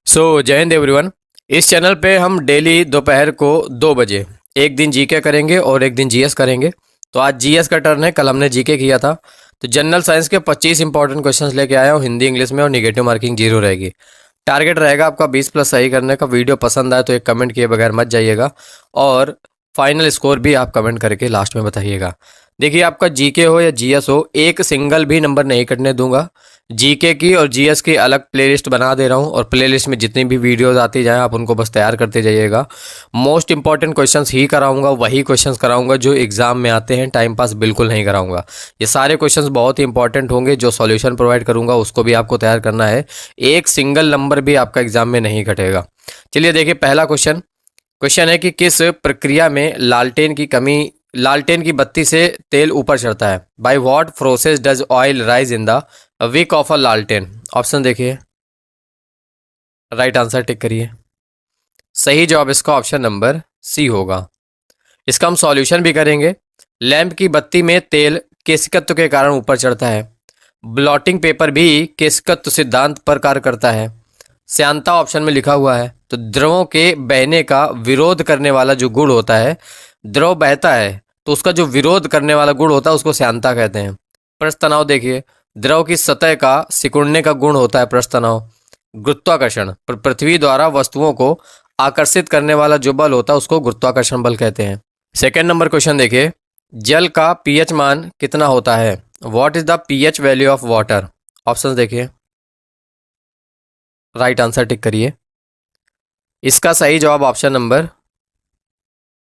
जय हिंद एवरीवन। इस चैनल पे हम डेली दोपहर को 2 बजे एक दिन जीके करेंगे और एक दिन जीएस करेंगे। तो आज जीएस का टर्न है, कल हमने जीके किया था। तो जनरल साइंस के 25 इंपॉर्टेंट क्वेश्चंस लेके आया हूँ हिंदी इंग्लिश में, और निगेटिव मार्किंग 0 रहेगी। टारगेट रहेगा आपका 20+ सही करने का। वीडियो पसंद आए तो एक कमेंट किए बगैर मत जाइएगा, और फाइनल स्कोर भी आप कमेंट करके लास्ट में बताइएगा। देखिए, आपका जीके हो या जीएस हो, एक सिंगल भी नंबर नहीं कटने दूंगा। जीके की और जीएस की अलग प्लेलिस्ट बना दे रहा हूँ, और प्लेलिस्ट में जितनी भी वीडियोस आती जाएं आप उनको बस तैयार करते जाइएगा। मोस्ट इंपॉर्टेंट क्वेश्चंस ही कराऊंगा, वही क्वेश्चंस कराऊंगा जो एग्जाम में आते हैं, टाइम पास बिल्कुल नहीं कराऊंगा। ये सारे क्वेश्चंस बहुत ही इंपॉर्टेंट होंगे। जो सॉल्यूशन प्रोवाइड करूंगा उसको भी आपको तैयार करना है। एक सिंगल नंबर भी आपका एग्जाम में नहीं कटेगा। चलिए देखिए, पहला क्वेश्चन है कि किस प्रक्रिया में लालटेन की बत्ती से तेल ऊपर चढ़ता है। By what process does oil rise in the wick of a लालटेन। ऑप्शन देखिए, राइट आंसर टिक करिए। सही जवाब इसका ऑप्शन नंबर सी होगा। इसका हम सॉल्यूशन भी करेंगे। लैंप की बत्ती में तेल केशिकत्व के कारण ऊपर चढ़ता है। ब्लॉटिंग पेपर भी केशिकत्व सिद्धांत पर कार्य करता है। श्यानता ऑप्शन में लिखा हुआ है। तो द्रवों के बहने का विरोध करने वाला जो गुण होता है, द्रव बहता है तो उसका जो विरोध करने वाला गुण होता है उसको श्यानता कहते हैं। पृष्ठ तनाव देखिए, द्रव की सतह का सिकुड़ने का गुण होता है पृष्ठ तनाव। गुरुत्वाकर्षण, पृथ्वी द्वारा वस्तुओं को आकर्षित करने वाला जो बल होता है उसको गुरुत्वाकर्षण बल कहते हैं। सेकेंड नंबर क्वेश्चन देखिए, जल का पीएच मान कितना होता है। What is the pH value of water. Option देखिए, राइट आंसर टिक करिए। इसका सही जवाब ऑप्शन नंबर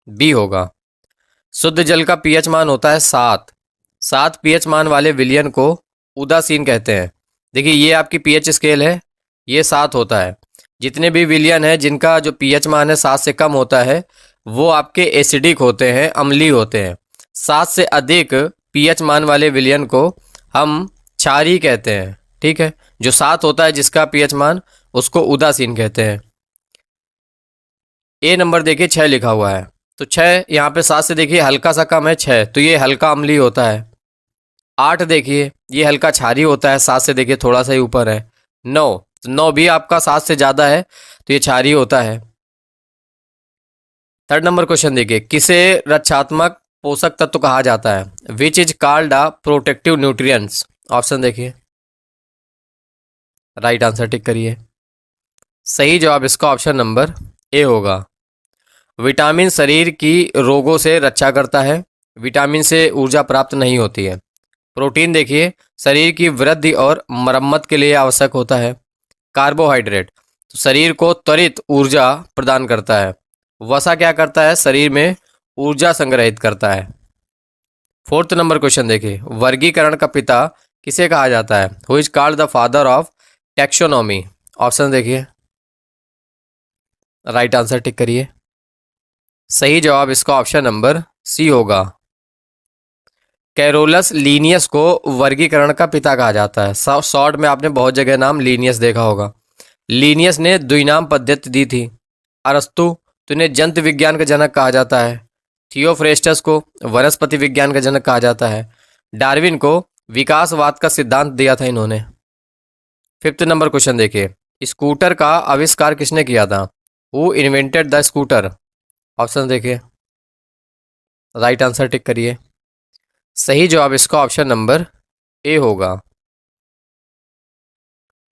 बी होगा। शुद्ध जल का पीएच मान होता है 7 पीएच मान वाले विलयन को उदासीन कहते हैं। देखिए, ये आपकी पीएच स्केल है, ये 7 होता है। जितने भी विलयन है जिनका जो पीएच मान है 7 से कम होता है वो आपके एसिडिक होते हैं, अम्लीय होते हैं। 7 से अधिक पीएच मान वाले विलयन को हम क्षारीय कहते हैं। ठीक है, जो 7 होता है जिसका पीएच मान, उसको उदासीन कहते हैं। ए नंबर देखिए 6 लिखा हुआ है, तो 6 यहाँ पे 7 से देखिए हल्का सा कम है 6, तो ये हल्का अम्लीय होता है। 8 देखिए, ये हल्का क्षारीय होता है, 7 से देखिए थोड़ा सा ही ऊपर है। 9, तो 9 भी आपका 7 से ज़्यादा है, तो ये क्षारीय होता है। थर्ड नंबर क्वेश्चन देखिए, किसे रक्षात्मक पोषक तत्व कहा जाता है। Which is called a protective nutrients. Option देखिए, राइट आंसर टिक करिए। सही जवाब इसका ऑप्शन नंबर ए होगा। विटामिन शरीर की रोगों से रक्षा करता है। विटामिन से ऊर्जा प्राप्त नहीं होती है। प्रोटीन देखिए, शरीर की वृद्धि और मरम्मत के लिए आवश्यक होता है। कार्बोहाइड्रेट, तो शरीर को त्वरित ऊर्जा प्रदान करता है। वसा क्या करता है, शरीर में ऊर्जा संग्रहित करता है। फोर्थ नंबर क्वेश्चन देखिए, वर्गीकरण का पिता किसे कहा जाता है। Who is called the father of taxonomy. Option देखिए, राइट आंसर टिक करिए। सही जवाब इसका ऑप्शन नंबर सी होगा। कैरोलस लीनियस को वर्गीकरण का पिता कहा जाता है। शॉर्ट में आपने बहुत जगह नाम लीनियस देखा होगा। लीनियस ने द्विनाम पद्धति दी थी। अरस्तु तो इन्हें जंतु विज्ञान का जनक कहा जाता है। थियोफ्रेस्टस को वनस्पति विज्ञान का जनक कहा जाता है। डार्विन को विकासवाद का सिद्धांत दिया था इन्होंने। फिफ्थ नंबर क्वेश्चन देखिए, स्कूटर का आविष्कार किसने किया था। Who invented the scooter. Option देखिए, राइट आंसर टिक करिए। सही जवाब इसका ऑप्शन नंबर ए होगा।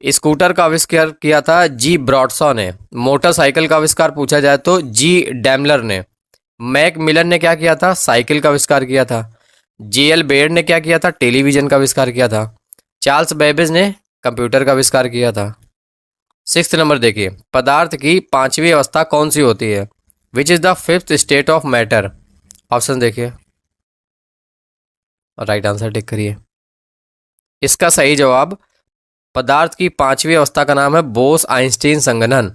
स्कूटर का आविष्कार किया था जी ब्रॉडसॉ ने। मोटरसाइकिल का आविष्कार पूछा जाए तो जी डैमलर ने। मैक मिलन ने क्या किया था, साइकिल का आविष्कार किया था। जेएल बेयर ने क्या किया था, टेलीविजन का आविष्कार किया था। चार्ल्स बेबेज ने कंप्यूटर का आविष्कार किया था। सिक्स्थ नंबर देखिए, पदार्थ की 5वीं अवस्था कौन सी होती है। Which is the fifth state of matter. Option देखिए, राइट आंसर टिक करिए। इसका सही जवाब, पदार्थ की 5वीं अवस्था का नाम है बोस आइंस्टीन संघनन।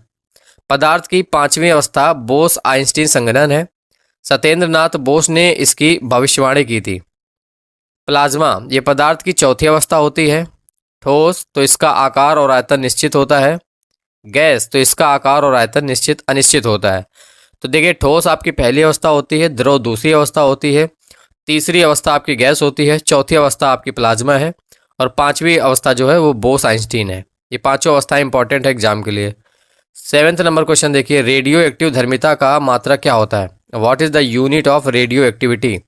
पदार्थ की 5वीं अवस्था बोस आइंस्टीन संघनन है। सत्येंद्र नाथ बोस ने इसकी भविष्यवाणी की थी। प्लाज्मा, ये पदार्थ की 4थी अवस्था होती है। ठोस, तो इसका आकार और आयतन निश्चित होता है। गैस, तो इसका आकार और आयतन निश्चित अनिश्चित होता है। तो देखिए, ठोस आपकी पहली अवस्था होती है, द्रव दूसरी अवस्था होती है, तीसरी अवस्था आपकी गैस होती है, चौथी अवस्था आपकी प्लाज्मा है, और 5वीं अवस्था जो है वो बोस आइंस्टीन है। ये 5 अवस्थाएं इंपॉर्टेंट है एग्जाम के लिए। सेवेंथ नंबर क्वेश्चन देखिए, रेडियो एक्टिव धर्मिता का मात्रक क्या होता है? What is the unit of radio activity?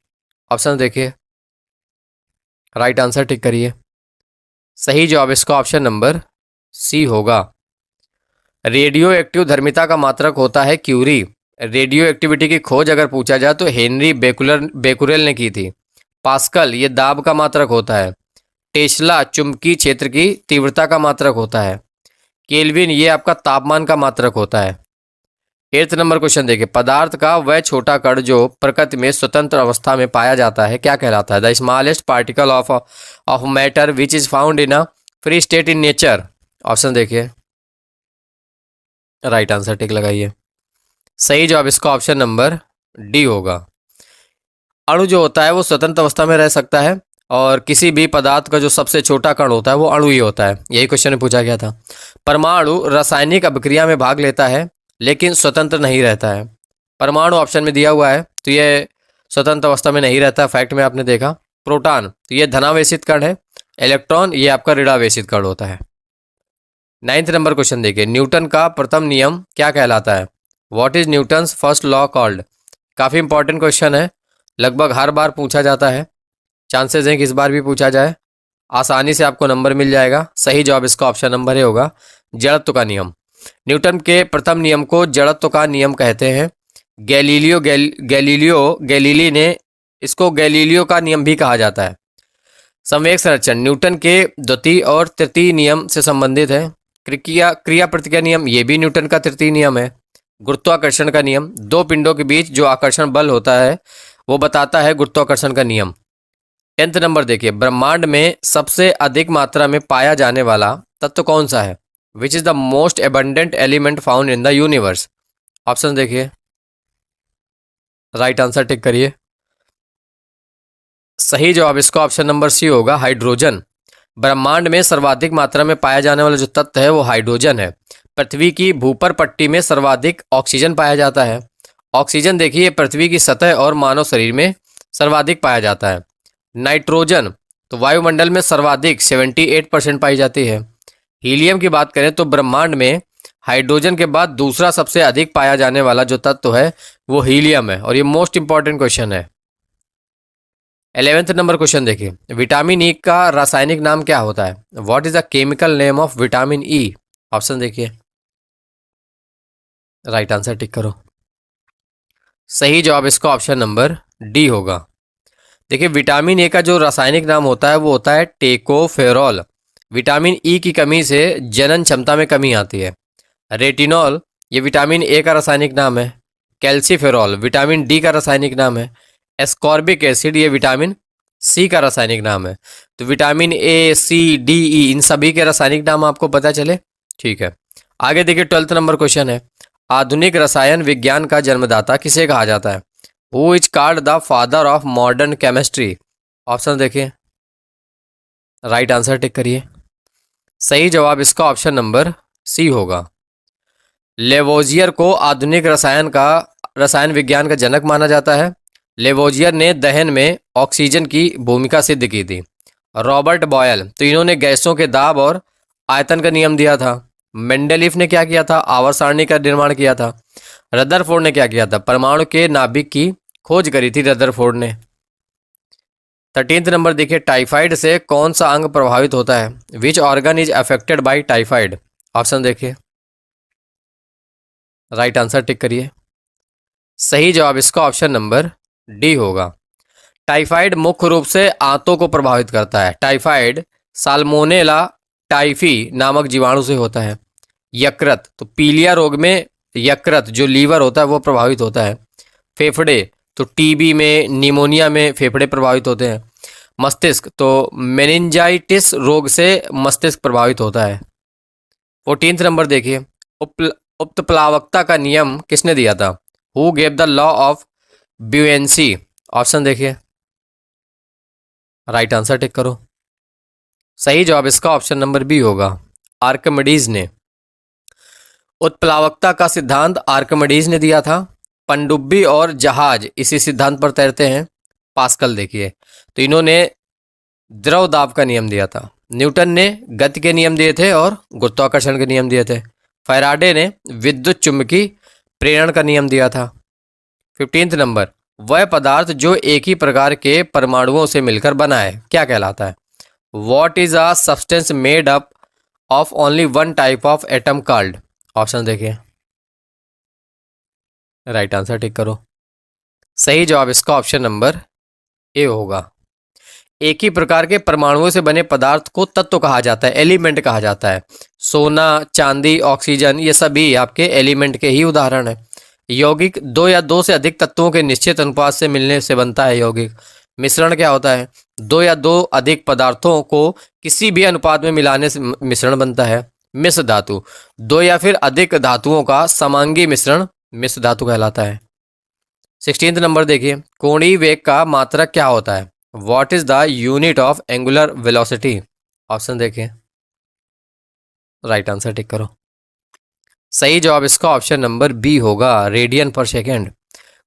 Option देखिए, राइट आंसर टिक करिए। सही जवाब इसका ऑप्शन नंबर सी होगा। रेडियो एक्टिव धर्मिता का मात्रक होता है क्यूरी। रेडियो एक्टिविटी की खोज अगर पूछा जाए तो हेनरी बेकुरेल ने की थी। पास्कल ये दाब का मात्रक होता है। टेस्ला चुंबकीय क्षेत्र की तीव्रता का मात्रक होता है। केल्विन ये आपका तापमान का मात्रक होता है। एट्थ नंबर क्वेश्चन देखिए, पदार्थ का वह छोटा कण जो प्रकृति में स्वतंत्र अवस्था में पाया जाता है क्या कहलाता है? The smallest particle of matter which is found in a free state in nature. Option देखिए, राइट आंसर टिक लगाइए। सही जवाब इसका ऑप्शन नंबर डी होगा। अणु जो होता है वो स्वतंत्र अवस्था में रह सकता है और किसी भी पदार्थ का जो सबसे छोटा कण होता है वो अणु ही होता है। यही क्वेश्चन में पूछा गया था। परमाणु रासायनिक अभिक्रिया में भाग लेता है लेकिन स्वतंत्र नहीं रहता है। परमाणु ऑप्शन में दिया हुआ है तो ये स्वतंत्र अवस्था में नहीं रहता। फैक्ट में आपने देखा। प्रोटॉन तो ये धनावेशित कण है। इलेक्ट्रॉन ये आपका ऋणावेशित कण होता है। नाइन्थ नंबर क्वेश्चन देखिए, न्यूटन का प्रथम नियम क्या कहलाता है? What is Newton's first law called? काफ़ी इंपॉर्टेंट क्वेश्चन है, लगभग हर बार पूछा जाता है। चांसेस हैं कि इस बार भी पूछा जाए। आसानी से आपको नंबर मिल जाएगा। सही जवाब इसका ऑप्शन नंबर ए होगा, जड़त्व का नियम। न्यूटन के प्रथम नियम को जड़त्व का नियम कहते हैं। गैलीली ने इसको गैलीलियो का नियम भी कहा जाता है। संवेग संरक्षण न्यूटन के द्वितीय और तृतीय नियम से संबंधित है। क्रिया प्रतिक्रिया नियम ये भी न्यूटन का तृतीय नियम है। गुरुत्वाकर्षण का नियम दो पिंडों के बीच जो आकर्षण बल होता है वो बताता है गुरुत्वाकर्षण का नियम। 10th नंबर देखिए, ब्रह्मांड में सबसे अधिक मात्रा में पाया जाने वाला तत्व कौन सा है? Which is the most abundant element found in the universe? Option देखिए, राइट आंसर टिक करिए। सही जवाब इसका ऑप्शन नंबर सी होगा, हाइड्रोजन। ब्रह्मांड में सर्वाधिक मात्रा में पाया जाने वाला जो तत्व है वो हाइड्रोजन है। पृथ्वी की भूपर पट्टी में सर्वाधिक ऑक्सीजन पाया जाता है। ऑक्सीजन देखिए पृथ्वी की सतह और मानव शरीर में सर्वाधिक पाया जाता है। नाइट्रोजन तो वायुमंडल में सर्वाधिक 78% पाई जाती है। हीलियम की बात करें तो ब्रह्मांड में हाइड्रोजन के बाद दूसरा सबसे अधिक पाया जाने वाला जो तत्व है वो हीलियम है और ये मोस्ट इंपॉर्टेंट क्वेश्चन है। 11th नंबर क्वेश्चन देखिए, विटामिन ई का रासायनिक नाम क्या होता है? What is the chemical name of vitamin E? Option देखिए, राइट आंसर टिक करो। सही जवाब इसका ऑप्शन नंबर डी होगा। देखिए विटामिन ए का जो रासायनिक नाम होता है वो होता है टेकोफेरॉल। विटामिन ई की कमी से जनन क्षमता में कमी आती है। रेटिनॉल ये विटामिन ए का रासायनिक नाम है। कैल्सीफेरॉल विटामिन डी का रासायनिक नाम है। एस्कॉर्बिक एसिड ये विटामिन सी का रासायनिक नाम है। तो vitamin A C D E इन सभी के रासायनिक नाम आपको पता चले, ठीक है। आगे देखिए 12th नंबर क्वेश्चन है, आधुनिक रसायन विज्ञान का जन्मदाता किसे कहा जाता है? Who is called the father of modern chemistry? Option देखिए, राइट आंसर टिक करिए। सही जवाब इसका ऑप्शन नंबर सी होगा। लेवोजियर को आधुनिक रसायन विज्ञान का जनक माना जाता है। लेवोजियर ने दहन में ऑक्सीजन की भूमिका सिद्ध की थी। रॉबर्ट बॉयल तो इन्होंने गैसों के दाब और आयतन का नियम दिया था। मेंडेलीफ ने क्या किया था? आवर्त सारणी का निर्माण किया था। रदरफोर्ड ने क्या किया था? परमाणु के नाभिक की खोज करी थी रदरफोर्ड ने। 13th नंबर देखिए, टाइफाइड से कौन सा अंग प्रभावित होता है? Which organ is affected by typhoid? Option देखिए, राइट आंसर टिक करिए। सही जवाब इसका ऑप्शन नंबर डी होगा। टाइफाइड मुख्य रूप से आंतों को प्रभावित करता है। टाइफाइड साल्मोनेला टाइफी नामक जीवाणु से होता है। यकृत तो पीलिया रोग में यकृत जो लीवर होता है वो प्रभावित होता है। फेफड़े तो टीबी में निमोनिया में फेफड़े प्रभावित होते हैं। मस्तिष्क तो मेनिंजाइटिस रोग से मस्तिष्क प्रभावित होता है। 14th नंबर देखिए, उपप्लावकता का नियम किसने दिया था? Who gave the law of buoyancy? Option देखिए, राइट आंसर टिक करो। सही जवाब इसका ऑप्शन नंबर बी होगा, आर्किमिडीज ने। उत्प्लावकता का सिद्धांत आर्किमिडीज ने दिया था। पनडुब्बी और जहाज इसी सिद्धांत पर तैरते हैं। पास्कल देखिए तो इन्होंने द्रव दाब का नियम दिया था। न्यूटन ने गति के नियम दिए थे और गुरुत्वाकर्षण के नियम दिए थे। फैराडे ने विद्युत चुम्बकीय प्रेरण का नियम दिया था। 15th नंबर, वह पदार्थ जो एक ही प्रकार के परमाणुओं से मिलकर बना है क्या कहलाता है? What is a substance made up of only one type of atom called? Option देखिए, राइट आंसर टिक करो। सही जवाब इसका ऑप्शन नंबर ए होगा। एक ही प्रकार के परमाणुओं से बने पदार्थ को तत्व कहा जाता है, एलिमेंट कहा जाता है। सोना, चांदी, ऑक्सीजन, ये सभी आपके एलिमेंट के ही उदाहरण है। यौगिक दो या दो से अधिक तत्वों के निश्चित अनुपात से मिलने से बनता है यौगिक। मिश्रण क्या होता है? दो या दो अधिक पदार्थों को किसी भी अनुपात में मिलाने से मिश्रण बनता है। मिश्र धातु, दो या फिर अधिक धातुओं का समांगी मिश्रण मिश्र धातु कहलाता है। 16th नंबर देखिए, कोणीय वेग का मात्रक क्या होता है? What is the unit of angular velocity? Option देखिए, राइट आंसर टिक करो। सही जवाब इसका ऑप्शन नंबर बी होगा, रेडियन पर सेकेंड।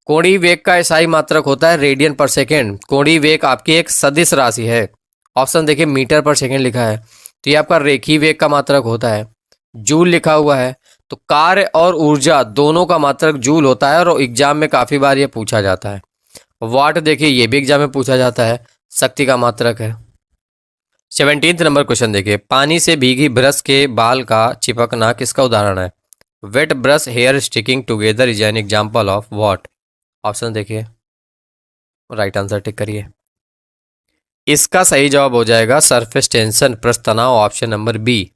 कोणीय वेग का SI मात्रक होता है रेडियन पर सेकेंड। कोणीय वेग आपकी एक सदिश राशि है। ऑप्शन देखिए, मीटर पर सेकेंड लिखा है, तो ये आपका रेखीय वेग का मात्रक होता है। जूल लिखा हुआ है, तो कार्य और ऊर्जा दोनों का मात्रक जूल होता है, और एग्जाम में काफ़ी बार ये पूछा जाता है। वाट देखिए, ये भी एग्जाम में पूछा जाता है, शक्ति का मात्रक है। 17th नंबर क्वेश्चन देखिए, पानी से भीगी ब्रश के बाल का चिपकना किसका उदाहरण है? Wet brush hair sticking together is an example of what? Option देखिए, राइट आंसर टिक करिए। इसका सही जवाब हो जाएगा सरफेस टेंशन, पृष्ठ तनाव, ऑप्शन नंबर बी।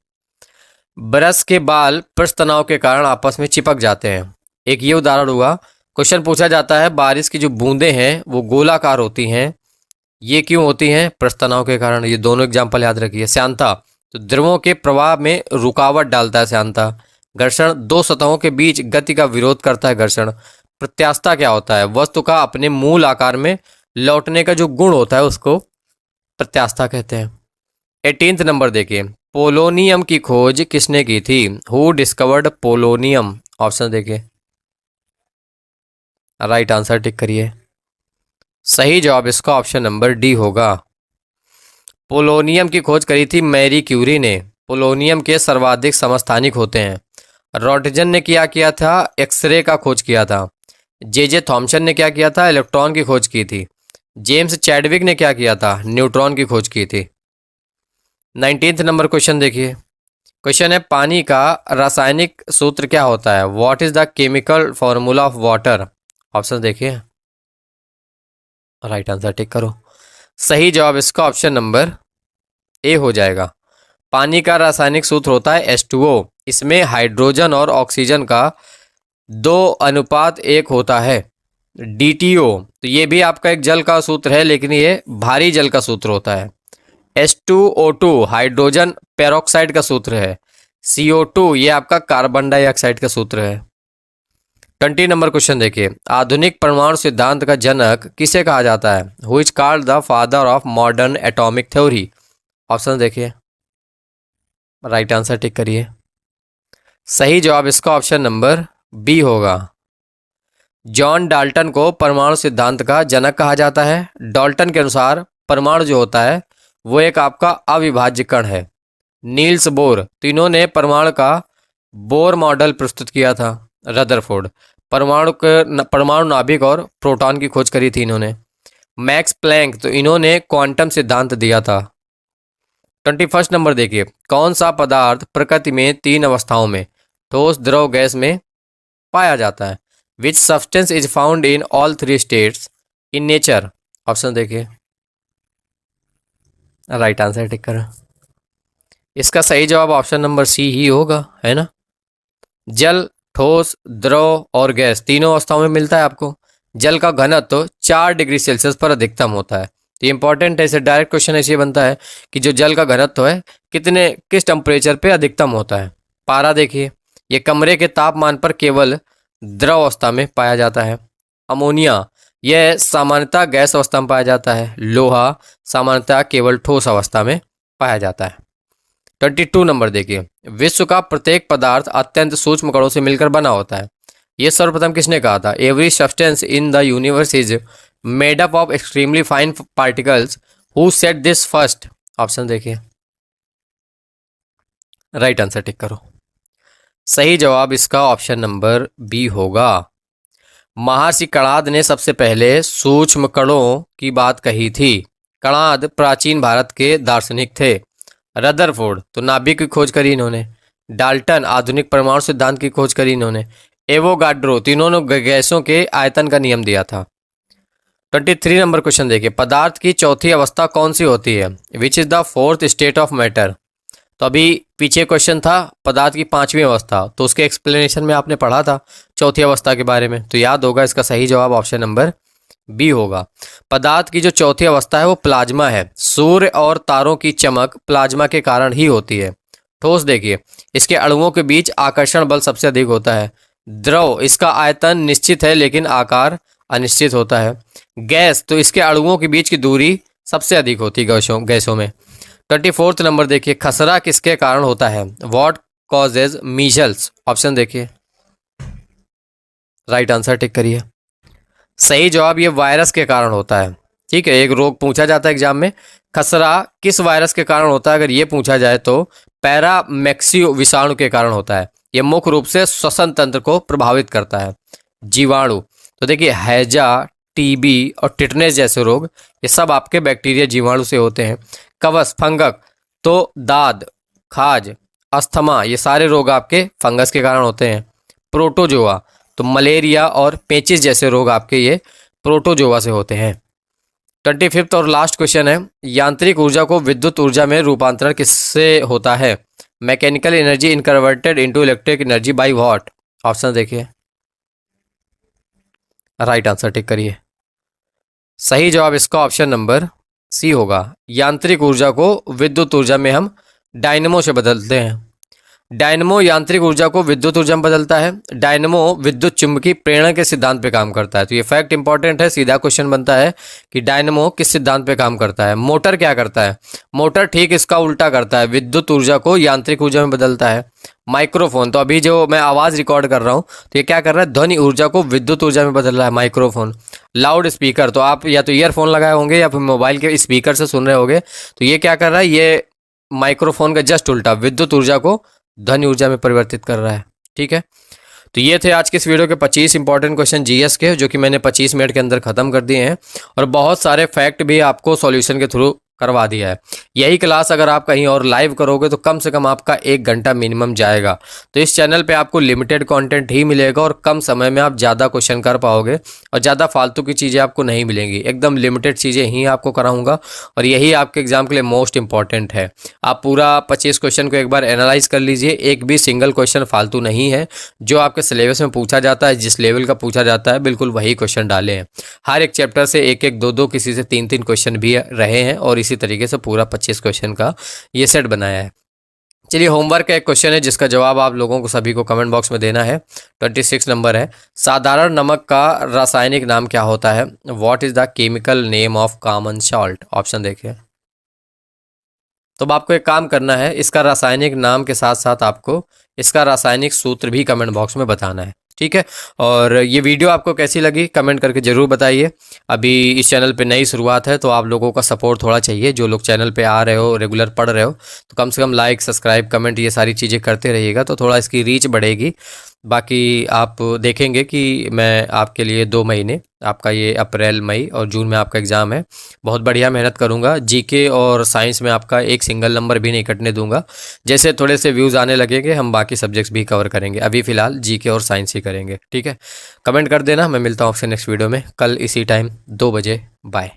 ब्रश के बाल पृष्ठ तनाव के कारण आपस में चिपक जाते हैं। एक ये उदाहरण हुआ। क्वेश्चन पूछा जाता है, बारिश की जो बूंदें हैं वो गोलाकार होती हैं, ये क्यों होती हैं? पृष्ठ तनाव के कारण। ये दोनों एग्जाम्पल याद रखिए। श्यानता, तो द्रवों के प्रवाह में रुकावट डालता है श्यानता। घर्षण, दो सतहों के बीच गति का विरोध करता है घर्षण। प्रत्यास्थता क्या होता है? वस्तु का अपने मूल आकार में लौटने का जो गुण होता है उसको प्रत्यास्थता कहते हैं। 18th नंबर देखिए, पोलोनियम की खोज किसने की थी? Who discovered polonium? ऑप्शन देखिए, राइट आंसर टिक करिए। सही जवाब इसका ऑप्शन नंबर डी होगा। पोलोनियम की खोज करी थी मैरी क्यूरी ने। पोलोनियम के सर्वाधिक समस्थानिक होते हैं। रॉन्टजन ने क्या किया था? एक्सरे का खोज किया था। जे थॉमसन ने क्या किया था? इलेक्ट्रॉन की खोज की थी। जेम्स चैडविक ने क्या किया था? न्यूट्रॉन की खोज की थी। 19th नंबर क्वेश्चन देखिए। क्वेश्चन है, पानी का रासायनिक सूत्र क्या होता है? What is the chemical formula of water? Option देखिए, राइट आंसर टिक करो। सही जवाब इसका ऑप्शन नंबर ए हो जाएगा। पानी का रासायनिक सूत्र होता है H2O। इसमें हाइड्रोजन और ऑक्सीजन का 2:1 होता है। DTO, तो ये भी आपका एक जल का सूत्र है, लेकिन ये भारी जल का सूत्र होता है। H2O2 हाइड्रोजन पेरोक्साइड का सूत्र है। CO2 ये आपका कार्बन डाइऑक्साइड का सूत्र है। 20 नंबर क्वेश्चन देखिए, आधुनिक परमाणु सिद्धांत का जनक किसे कहा जाता है? Who is called the father of modern atomic theory? Option देखिए, राइट आंसर टिक करिए। सही जवाब इसका ऑप्शन नंबर बी होगा। जॉन डाल्टन को परमाणु सिद्धांत का जनक कहा जाता है। डाल्टन के अनुसार परमाणु जो होता है वो एक आपका अविभाज्य कण है। नील्स बोर, तो इन्होंने परमाणु का बोर मॉडल प्रस्तुत किया था। रदरफोर्ड, परमाणु नाभिक और प्रोटॉन की खोज करी थी इन्होंने। मैक्स प्लैंक, तो इन्होंने क्वांटम सिद्धांत दिया था। 21 नंबर देखिए, कौन सा पदार्थ प्रकृति में 3 अवस्थाओं में ठोस, द्रव, गैस में पाया जाता है? Which substance is found in all 3 states in nature? Option देखिए, राइट आंसर टिक करें। इसका सही जवाब ऑप्शन नंबर सी ही होगा, है ना। जल, ठोस, द्रव और गैस तीनों अवस्थाओं में मिलता है आपको। जल का घनत्व तो 4 डिग्री सेल्सियस पर अधिकतम होता है। तो ये इंपॉर्टेंट है, इसे डायरेक्ट क्वेश्चन ऐसे बनता है कि जो जल का घनत्व है किस टेम्परेचर पे अधिकतम होता है। पारा देखिए, ये कमरे के तापमान पर केवल द्रव अवस्था में पाया जाता है। अमोनिया, यह सामान्यतः गैस अवस्था में पाया जाता है। लोहा सामान्यतः केवल ठोस अवस्था में पाया जाता है। 22 नंबर देखिए, विश्व का प्रत्येक पदार्थ अत्यंत सूक्ष्म कणों से मिलकर बना होता है। यह सर्वप्रथम किसने कहा था? Every substance in the universe is made up of extremely fine particles. Who said this first? Option देखिए, राइट आंसर टिक करो। सही जवाब इसका ऑप्शन नंबर बी होगा। महर्षि कणाद ने सबसे पहले सूक्ष्म कणों की बात कही थी। कणाद प्राचीन भारत के दार्शनिक थे। रदरफोर्ड तो नाभिक की खोज करी इन्होंने। डाल्टन आधुनिक परमाणु सिद्धांत की खोज करी इन्होंने। एवोगाड्रो तीनों ने गैसों के आयतन का नियम दिया था। 23 नंबर क्वेश्चन देखिए, पदार्थ की चौथी अवस्था कौन सी होती है? Which is the fourth state of matter? तो अभी पीछे क्वेश्चन था पदार्थ की पांचवी अवस्था, तो उसके एक्सप्लेनेशन में आपने पढ़ा था चौथी अवस्था के बारे में, तो याद होगा इसका सही जवाब ऑप्शन नंबर बी होगा। पदार्थ की जो चौथी अवस्था है वो प्लाज्मा है। सूर्य और तारों की चमक प्लाज्मा के कारण ही होती है। ठोस देखिए, इसके अणुओं के बीच आकर्षण बल सबसे अधिक होता है। द्रव, इसका आयतन निश्चित है लेकिन आकार अनिश्चित होता है। गैस, तो इसके अणुओं के बीच की दूरी सबसे अधिक होती है गैसों में। 24 नंबर देखिए, खसरा किसके कारण होता है? What causes measles? ऑप्शन देखिए, राइट आंसर टिक करिए। सही जवाब ये वायरस के कारण होता है। ठीक है, एक रोग पूछा जाता है एग्जाम में, खसरा किस वायरस के कारण होता है? अगर ये पूछा जाए तो पैरामैक्सियो विषाणु के कारण होता है। ये मुख्य रूप से श्वसन तंत्र को प्रभावित करता है। जीवाणु, तो देखिए हैजा, टीबी और टिटनेस जैसे रोग ये सब आपके बैक्टीरिया जीवाणु से होते हैं। कवच, फंगक, तो दाद, खाज, अस्थमा ये सारे रोग आपके फंगस के कारण होते हैं। प्रोटोजोआ, तो मलेरिया और पेचिस जैसे रोग आपके ये प्रोटोजोआ से होते हैं। 25 और लास्ट क्वेश्चन है, यांत्रिक ऊर्जा को विद्युत ऊर्जा में रूपांतरण किससे होता है? Mechanical energy in converted into electric energy by what? Option देखिए, राइट आंसर टिक करिए। सही जवाब इसका ऑप्शन नंबर सी होगा। यांत्रिक ऊर्जा को विद्युत ऊर्जा में हम डायनमो से बदलते हैं। डायनमो यांत्रिक ऊर्जा को विद्युत ऊर्जा में बदलता है। डायनमो विद्युत चुंबकीय प्रेरण के सिद्धांत पे काम करता है। तो ये फैक्ट इंपॉर्टेंट है, सीधा क्वेश्चन बनता है कि डायनमो किस सिद्धांत पे काम करता है। मोटर क्या करता है? मोटर ठीक इसका उल्टा करता है, विद्युत ऊर्जा को यांत्रिक ऊर्जा में बदलता है। माइक्रोफोन, तो अभी जो मैं आवाज़ रिकॉर्ड कर रहा हूँ तो ये क्या कर रहा है? ध्वनि ऊर्जा को विद्युत ऊर्जा में बदल रहा है, माइक्रोफोन। लाउड स्पीकर, तो आप या तो ईयरफोन लगाए होंगे या फिर मोबाइल के स्पीकर से सुन रहे होंगे, तो ये क्या कर रहा है? ये माइक्रोफोन का जस्ट उल्टा विद्युत ऊर्जा को ध्वनि ऊर्जा में परिवर्तित कर रहा है। ठीक है, तो ये थे आज के इस वीडियो के 25 इंपॉर्टेंट क्वेश्चन जीएस के, जो कि मैंने 25 मिनट के अंदर खत्म कर दिए हैं और बहुत सारे फैक्ट भी आपको सॉल्यूशन के थ्रू करवा दिया है। यही क्लास अगर आप कहीं और लाइव करोगे तो कम से कम आपका 1 घंटा मिनिमम जाएगा। तो इस चैनल पे आपको लिमिटेड कंटेंट ही मिलेगा और कम समय में आप ज़्यादा क्वेश्चन कर पाओगे और ज़्यादा फालतू की चीज़ें आपको नहीं मिलेंगी। एकदम लिमिटेड चीज़ें ही आपको कराऊंगा और यही आपके एग्जाम के लिए मोस्ट इंपॉर्टेंट है। आप पूरा 25 क्वेश्चन को एक बार एनालाइज कर लीजिए, एक भी सिंगल क्वेश्चन फालतू नहीं है। जो आपके सिलेबस में पूछा जाता है, जिस लेवल का पूछा जाता है, बिल्कुल वही क्वेश्चन डाले हैं। हर एक चैप्टर से एक एक दो दो, किसी से 3 क्वेश्चन भी रहे हैं और इसी तरीके से पूरा 25 क्वेश्चन का ये सेट बनाया है। चलिए, होमवर्क का एक क्वेश्चन है जिसका जवाब आप लोगों को सभी को कमेंट बॉक्स में देना है। 26 नंबर है, साधारण नमक का रासायनिक नाम क्या होता है? What is the chemical name of common salt? Option देखिए। तो अब आपको एक काम करना है, इसका रासायनिक नाम के साथ साथ आपको इसका रासायनिक सूत्र भी कमेंट बॉक्स में बताना है। ठीक है, और ये वीडियो आपको कैसी लगी कमेंट करके ज़रूर बताइए। अभी इस चैनल पे नई शुरुआत है तो आप लोगों का सपोर्ट थोड़ा चाहिए। जो लोग चैनल पे आ रहे हो, रेगुलर पढ़ रहे हो, तो कम से कम लाइक, सब्सक्राइब, कमेंट ये सारी चीज़ें करते रहिएगा तो थोड़ा इसकी रीच बढ़ेगी। बाकी आप देखेंगे कि मैं आपके लिए 2 महीने, आपका ये अप्रैल, मई और जून में आपका एग्ज़ाम है, बहुत बढ़िया मेहनत करूँगा। जीके और साइंस में आपका एक सिंगल नंबर भी नहीं कटने दूंगा। जैसे थोड़े से व्यूज़ आने लगेंगे हम बाकी सब्जेक्ट्स भी कवर करेंगे। अभी फ़िलहाल जीके और साइंस ही करेंगे। ठीक है, कमेंट कर देना। मैं मिलता हूँ आपसे नेक्स्ट वीडियो में कल इसी टाइम 2 बजे। बाय।